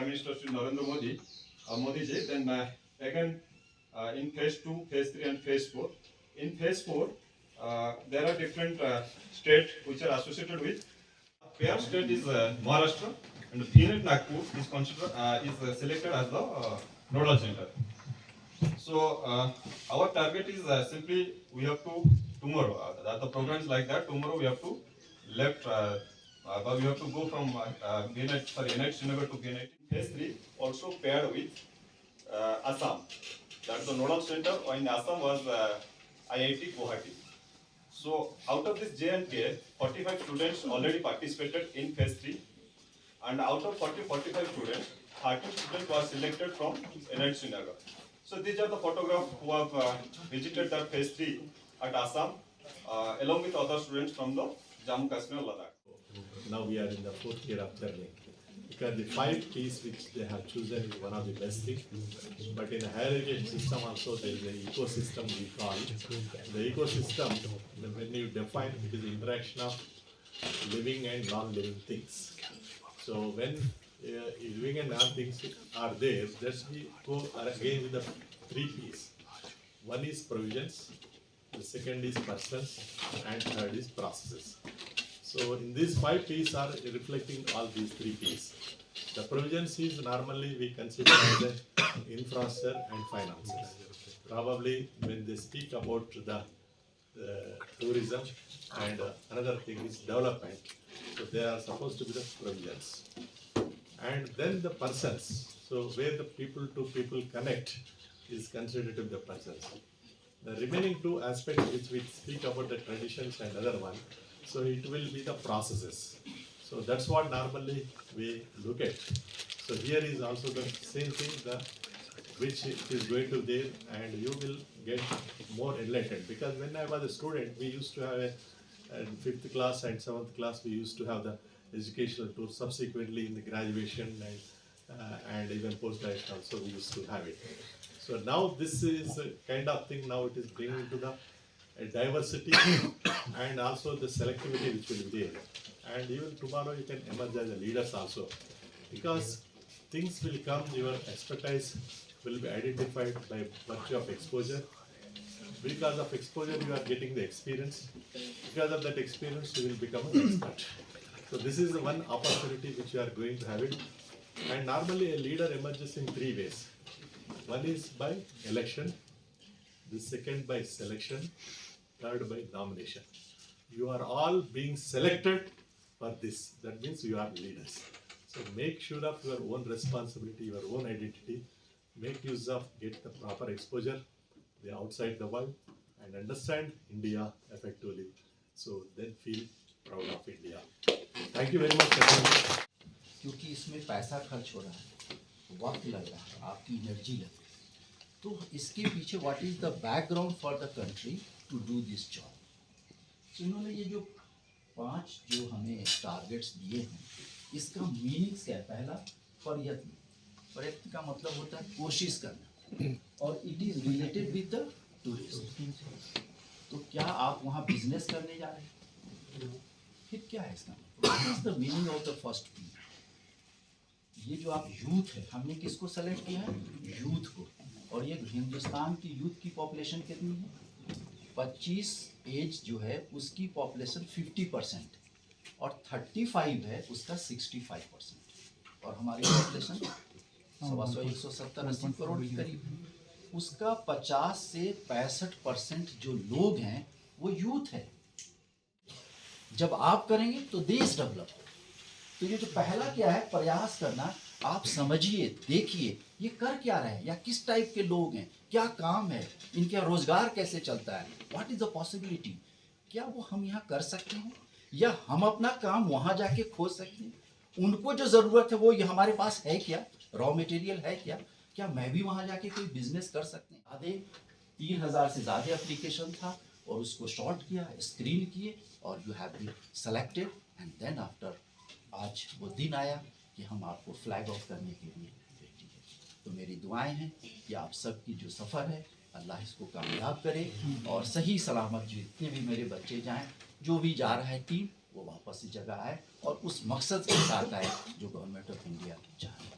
Prime Minister Shri Narendra Modi ji. Then again in phase 2, phase 3 and phase 4. In phase 4, there are different states which are associated with. Pair state is Maharashtra, and Pune Nagpur is considered selected as the nodal center. So our target is simply we have to tomorrow. The program is like that. Tomorrow we have to left. We have to go from NIT Srinagar to NIT. Phase 3 also paired with Assam. That's the nodal center in Assam was IIT Guwahati. So out of this J&K, 45 students already participated in phase 3, and out of 45 students, 13 students were selected from NIT Srinagar. So these are the photographs who have visited the phase 3 at Assam, along with other students from the Jammu Kashmir Ladakh. Now we are in the 4th year of journey. Because the 5 P's which they have chosen is one of the best things. But in a higher education system also there is an ecosystem we call it. The ecosystem, when you define, it is the interaction of living and non-living things. So when living and non-things are there, let's go again with the 3 P's. One is provisions, the second is persons, and third is processes. So in these 5 P's are reflecting all these 3 P's. The provisions is normally we consider as the infrastructure and finances. Probably when they speak about the tourism and another thing is development, so they are supposed to be the provisions. And then the persons, so where the people to people connect is considered to be the persons. The remaining 2 aspects which we speak about the traditions and other one, so it will be the processes. So that's what normally we look at. So here is also the same thing, which is going to there, and you will get more enlightened. Because when I was a student, we used to have in 5th class and 7th class, we used to have the educational tour. Subsequently in the graduation and even post-graduation also we used to have it. So now this is a kind of thing, now it is bringing to the diversity and also the selectivity which will be there. And even tomorrow you can emerge as a leaders also. Because things will come, your expertise will be identified by virtue of exposure. Because of exposure you are getting the experience. Because of that experience you will become an expert. So this is the one opportunity which you are going to have it. And normally a leader emerges in 3 ways. One is by election, the second by selection, third by nomination. You are all being selected for this. That means you are leaders. So make sure of your own responsibility, your own identity. Make use of, get the proper exposure, the outside the world, and understand India effectively. So then feel proud of India. Thank you very much. क्योंकि इसमें पैसा खर्च हो रहा है, वक्त लग रहा है, आपकी एनर्जी लग रही है, तो इसके पीछे what is the background for the country to do this job. तो इन्होंने ये जो 5 जो हमें टारगेट्स दिए हैं, इसका मीनिंग्स क्या है. पहला प्रयत्न. प्रयत्न का मतलब होता है कोशिश करना, और it is related with the tourism. तो क्या आप वहाँ बिजनेस करने जा रहे हैं? फिर क्या है इसका मतलब? What is the meaning of the first P? ये जो आप यूथ है, हमने किसको सेलेक्ट किया है? यूथ को. और ये हिंदुस्तान की यूथ की पॉपुलेशन कितनी है? 25 एज जो है उसकी पॉपुलेशन 50% और 35 है उसका 65%. और हमारी पॉपुलेशन 170-180 करोड़ के करीब है. उसका 50 से 65% जो लोग हैं वो यूथ है. जब आप करेंगे तो देश डेवलप हो. तो ये जो पहला क्या है, प्रयास करना. आप समझिए, देखिए ये कर क्या रहे हैं, या किस टाइप के लोग हैं, क्या काम है, इनका रोजगार कैसे चलता है, व्हाट इज द पॉसिबिलिटी. क्या वो हम यहाँ कर सकते हैं, या हम अपना काम वहाँ जाके खोज सकते हैं. उनको जो ज़रूरत है वो ये हमारे पास है क्या, रॉ मटेरियल है क्या, क्या मैं भी वहाँ जाके कोई बिजनेस कर सकते हैं. आधे 3000 से ज़्यादा एप्लीकेशन था, और उसको शॉर्ट किया, स्क्रीन किए, और you have been selected. And then after आज वो दिन आया कि हम आपको फ्लैग ऑफ करने के लिए रेडी है. तो मेरी दुआएं हैं कि आप सबकी जो सफ़र है अल्लाह इसको कामयाब करे, और सही सलामत जितने भी मेरे बच्चे जाएं, जो भी जा रहा है टीम, वो वापस इस जगह आए और उस मकसद के साथ आए जो गवर्नमेंट ऑफ इंडिया चाह रही है.